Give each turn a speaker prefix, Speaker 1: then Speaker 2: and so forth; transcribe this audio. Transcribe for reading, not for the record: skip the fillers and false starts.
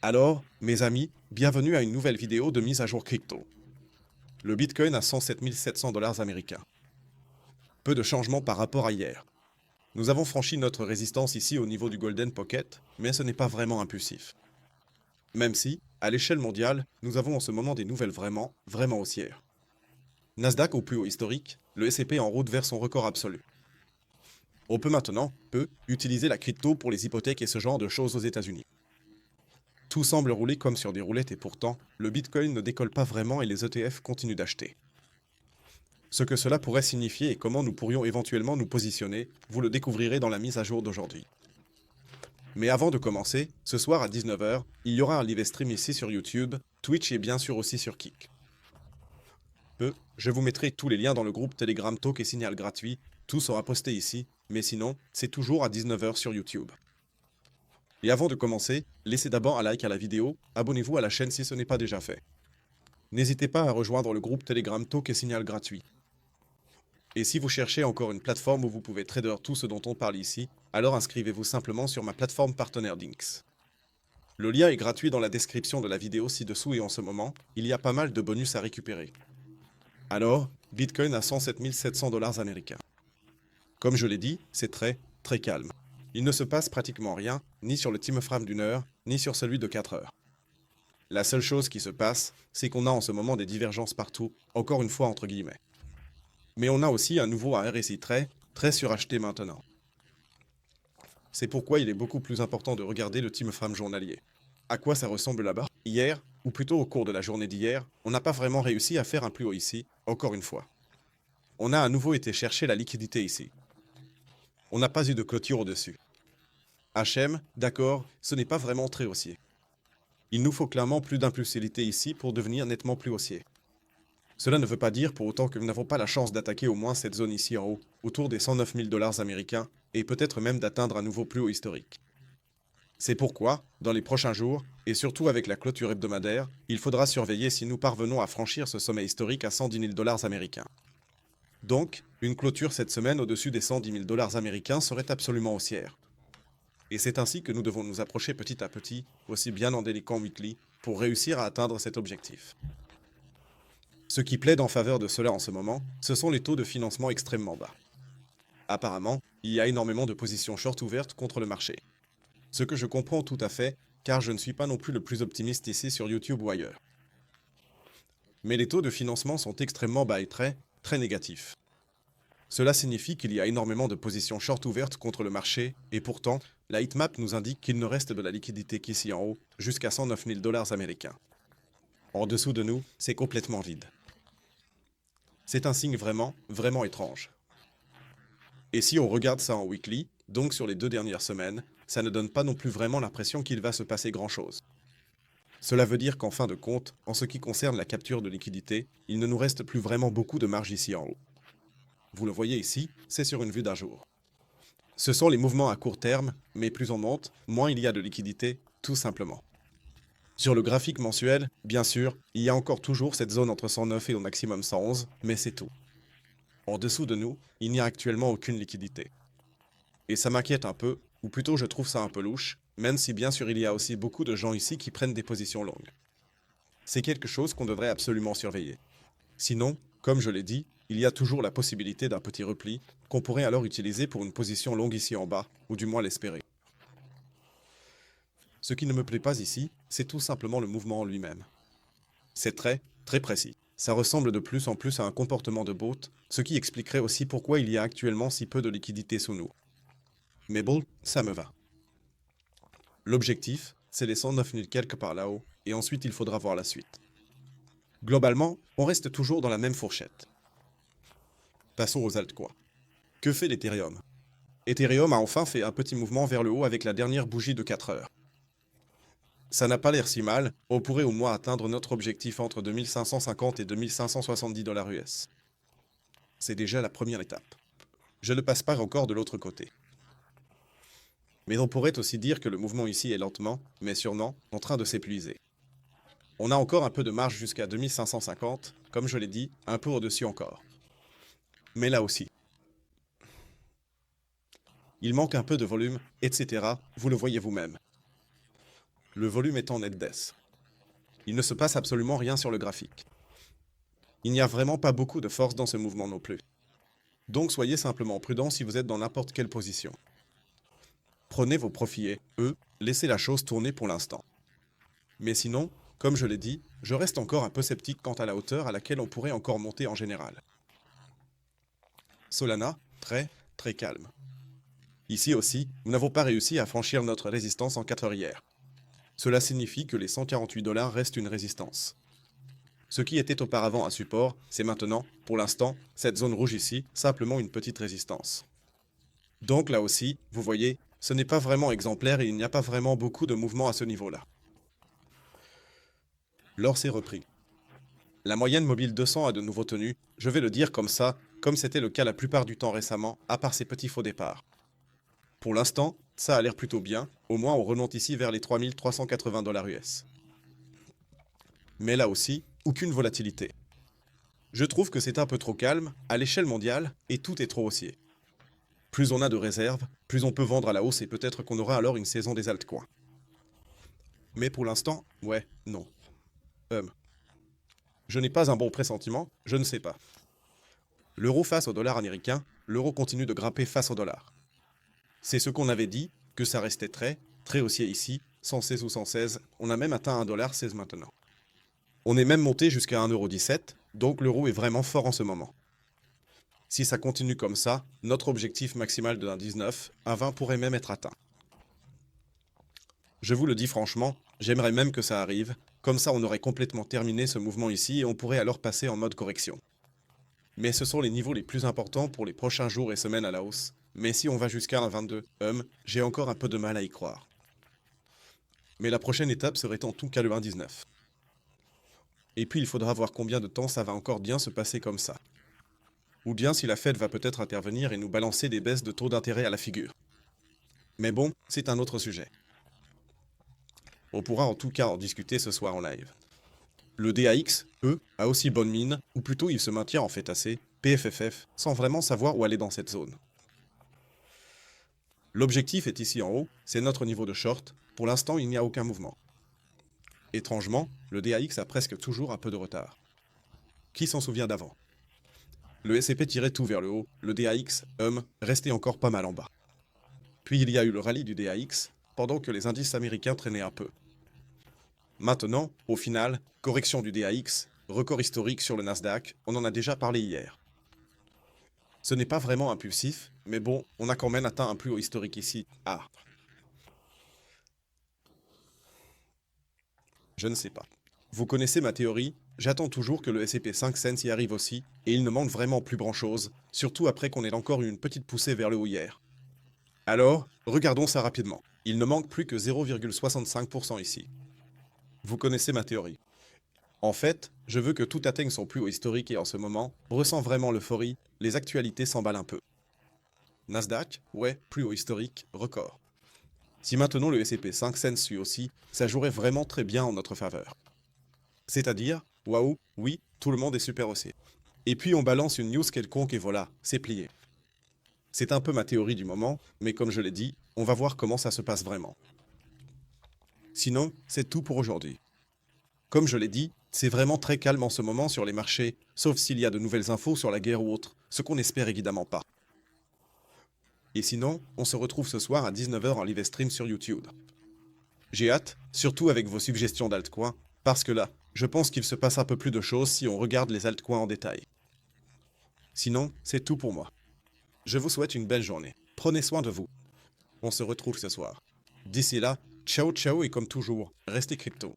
Speaker 1: Alors, mes amis, bienvenue à une nouvelle vidéo de mise à jour crypto. Le Bitcoin à 107 700 dollars américains. Peu de changements par rapport à hier. Nous avons franchi notre résistance ici au niveau du Golden Pocket, mais ce n'est pas vraiment impulsif. Même si, à l'échelle mondiale, nous avons en ce moment des nouvelles vraiment haussières. Nasdaq au plus haut historique, le S&P en route vers son record absolu. On peut utiliser la crypto pour les hypothèques et ce genre de choses aux États-Unis. Tout semble rouler comme sur des roulettes et pourtant, le Bitcoin ne décolle pas vraiment et les ETF continuent d'acheter. Ce que cela pourrait signifier et comment nous pourrions éventuellement nous positionner, vous le découvrirez dans la mise à jour d'aujourd'hui. Mais avant de commencer, ce soir à 19 h, il y aura un live stream ici sur YouTube, Twitch et bien sûr aussi sur Kick. Je vous mettrai tous les liens dans le groupe Telegram Talk et Signal gratuit, tout sera posté ici, mais sinon, c'est toujours à 19 h sur YouTube. Et avant de commencer, laissez d'abord un like à la vidéo, abonnez-vous à la chaîne si ce n'est pas déjà fait. N'hésitez pas à rejoindre le groupe Telegram Talk et Signal gratuit. Et si vous cherchez encore une plateforme où vous pouvez trader tout ce dont on parle ici, alors inscrivez-vous simplement sur ma plateforme partenaire Dinks. Le lien est gratuit dans la description de la vidéo ci-dessous et en ce moment, il y a pas mal de bonus à récupérer. Alors, Bitcoin à 107 700 dollars américains. Comme je l'ai dit, c'est très calme. Il ne se passe pratiquement rien, ni sur le time frame d'une heure, ni sur celui de 4 heures. La seule chose qui se passe, c'est qu'on a en ce moment des divergences partout, encore une fois entre guillemets. Mais on a aussi un nouveau RSI très suracheté maintenant. C'est pourquoi il est beaucoup plus important de regarder le time frame journalier. À quoi ça ressemble là-bas? Hier, ou plutôt au cours de la journée d'hier, on n'a pas vraiment réussi à faire un plus haut ici, encore une fois. On a à nouveau été chercher la liquidité ici. On n'a pas eu de clôture au-dessus. HM, d'accord, ce n'est pas vraiment très haussier. Il nous faut clairement plus d'impulsivité ici pour devenir nettement plus haussier. Cela ne veut pas dire pour autant que nous n'avons pas la chance d'attaquer au moins cette zone ici en haut, autour des 109 000 dollars américains, et peut-être même d'atteindre un nouveau plus haut historique. C'est pourquoi, dans les prochains jours, et surtout avec la clôture hebdomadaire, il faudra surveiller si nous parvenons à franchir ce sommet historique à 110 000 dollars américains. Donc, une clôture cette semaine au-dessus des 110 000 dollars américains serait absolument haussière. Et c'est ainsi que nous devons nous approcher petit à petit, aussi bien en déliquant weekly, pour réussir à atteindre cet objectif. Ce qui plaide en faveur de cela en ce moment, ce sont les taux de financement extrêmement bas. Apparemment, il y a énormément de positions short ouvertes contre le marché. Ce que je comprends tout à fait, car je ne suis pas non plus le plus optimiste ici sur YouTube ou ailleurs. Mais les taux de financement sont extrêmement bas et très négatifs. Cela signifie qu'il y a énormément de positions short ouvertes contre le marché, et pourtant, la heatmap nous indique qu'il ne reste de la liquidité qu'ici en haut, jusqu'à 109 000 dollars américains. En dessous de nous, c'est complètement vide. C'est un signe vraiment étrange. Et si on regarde ça en weekly, donc sur les 2 dernières semaines, ça ne donne pas non plus vraiment l'impression qu'il va se passer grand-chose. Cela veut dire qu'en fin de compte, en ce qui concerne la capture de liquidité, il ne nous reste plus vraiment beaucoup de marge ici en haut. Vous le voyez ici, c'est sur une vue d'un jour. Ce sont les mouvements à court terme, mais plus on monte, moins il y a de liquidité, tout simplement. Sur le graphique mensuel, bien sûr, il y a encore toujours cette zone entre 109 et au maximum 111, mais c'est tout. En dessous de nous, il n'y a actuellement aucune liquidité. Et ça m'inquiète un peu, ou plutôt je trouve ça un peu louche, même si bien sûr il y a aussi beaucoup de gens ici qui prennent des positions longues. C'est quelque chose qu'on devrait absolument surveiller. Sinon, comme je l'ai dit, il y a toujours la possibilité d'un petit repli, qu'on pourrait alors utiliser pour une position longue ici en bas, ou du moins l'espérer. Ce qui ne me plaît pas ici, c'est tout simplement le mouvement en lui-même. C'est très précis. Ça ressemble de plus en plus à un comportement de bot, ce qui expliquerait aussi pourquoi il y a actuellement si peu de liquidité sous nous. Mais bon, ça me va. L'objectif, c'est les 109 000 quelques par là-haut, et ensuite il faudra voir la suite. Globalement, on reste toujours dans la même fourchette. Passons aux altcoins. Que fait l'Ethereum? Ethereum a enfin fait un petit mouvement vers le haut avec la dernière bougie de 4 heures. Ça n'a pas l'air si mal, on pourrait au moins atteindre notre objectif entre 2550 et 2570 dollars US. C'est déjà la première étape. Je ne passe pas encore de l'autre côté. Mais on pourrait aussi dire que le mouvement ici est lentement, mais sûrement, en train de s'épuiser. On a encore un peu de marge jusqu'à 2550, comme je l'ai dit, un peu au-dessus encore. Mais là aussi, il manque un peu de volume, etc., vous le voyez vous-même. Le volume est en net baisse. Il ne se passe absolument rien sur le graphique. Il n'y a vraiment pas beaucoup de force dans ce mouvement non plus. Donc soyez simplement prudent si vous êtes dans n'importe quelle position. Prenez vos profits et, laissez la chose tourner pour l'instant. Mais sinon, comme je l'ai dit, je reste encore un peu sceptique quant à la hauteur à laquelle on pourrait encore monter en général. Solana, très calme. Ici aussi, nous n'avons pas réussi à franchir notre résistance en 4 heures hier. Cela signifie que les 148 $ restent une résistance. Ce qui était auparavant un support, c'est maintenant, pour l'instant, cette zone rouge ici, simplement une petite résistance. Donc là aussi, vous voyez, ce n'est pas vraiment exemplaire et il n'y a pas vraiment beaucoup de mouvement à ce niveau-là. L'or s'est repris. La moyenne mobile 200 a de nouveau tenu, je vais le dire comme ça, comme c'était le cas la plupart du temps récemment, à part ces petits faux départs. Pour l'instant, ça a l'air plutôt bien, au moins on remonte ici vers les 3380 $ US. Mais là aussi, aucune volatilité. Je trouve que c'est un peu trop calme, à l'échelle mondiale, et tout est trop haussier. Plus on a de réserves, plus on peut vendre à la hausse et peut-être qu'on aura alors une saison des altcoins. Mais pour l'instant, non. Je n'ai pas un bon pressentiment, je ne sais pas. L'euro face au dollar américain, l'euro continue de grimper face au dollar. C'est ce qu'on avait dit, que ça restait très haussier ici, 116 ou 116, on a même atteint 1,16 $ maintenant. On est même monté jusqu'à 1,17 €, donc l'euro est vraiment fort en ce moment. Si ça continue comme ça, notre objectif maximal de 1,19, 1,20 pourrait même être atteint. Je vous le dis franchement, j'aimerais même que ça arrive, comme ça on aurait complètement terminé ce mouvement ici et on pourrait alors passer en mode correction. Mais ce sont les niveaux les plus importants pour les prochains jours et semaines à la hausse. Mais si on va jusqu'à 1,22, j'ai encore un peu de mal à y croire. Mais la prochaine étape serait en tout cas le 1,19. Et puis il faudra voir combien de temps ça va encore bien se passer comme ça. Ou bien si la Fed va peut-être intervenir et nous balancer des baisses de taux d'intérêt à la figure. Mais bon, c'est un autre sujet. On pourra en tout cas en discuter ce soir en live. Le DAX, a aussi bonne mine, ou plutôt il se maintient en fait assez, PFFF, sans vraiment savoir où aller dans cette zone. L'objectif est ici en haut, c'est notre niveau de short, pour l'instant il n'y a aucun mouvement. Étrangement, le DAX a presque toujours un peu de retard. Qui s'en souvient d'avant? Le S&P tirait tout vers le haut, le DAX, restait encore pas mal en bas. Puis il y a eu le rallye du DAX, pendant que les indices américains traînaient un peu. Maintenant, au final, correction du DAX, record historique sur le Nasdaq, on en a déjà parlé hier. Ce n'est pas vraiment impulsif, mais bon, on a quand même atteint un plus haut historique ici. Je ne sais pas. Vous connaissez ma théorie, j'attends toujours que le S&P 500 y arrive aussi, et il ne manque vraiment plus grand-chose, surtout après qu'on ait encore eu une petite poussée vers le haut hier. Alors, regardons ça rapidement. Il ne manque plus que 0,65% ici. Vous connaissez ma théorie. En fait, je veux que tout atteigne son plus haut historique et en ce moment, on ressent vraiment l'euphorie, les actualités s'emballent un peu. Nasdaq, plus haut historique, record. Si maintenant le S&P 500 suit aussi, ça jouerait vraiment très bien en notre faveur. C'est-à-dire, waouh, oui, tout le monde est super haussier. Et puis on balance une news quelconque et voilà, c'est plié. C'est un peu ma théorie du moment, mais comme je l'ai dit, on va voir comment ça se passe vraiment. Sinon, c'est tout pour aujourd'hui. Comme je l'ai dit, c'est vraiment très calme en ce moment sur les marchés, sauf s'il y a de nouvelles infos sur la guerre ou autre, ce qu'on n'espère évidemment pas. Et sinon, on se retrouve ce soir à 19 h en live stream sur YouTube. J'ai hâte, surtout avec vos suggestions d'altcoins, parce que là, je pense qu'il se passe un peu plus de choses si on regarde les altcoins en détail. Sinon, c'est tout pour moi. Je vous souhaite une belle journée. Prenez soin de vous. On se retrouve ce soir. D'ici là, ciao ciao et comme toujours, restez crypto.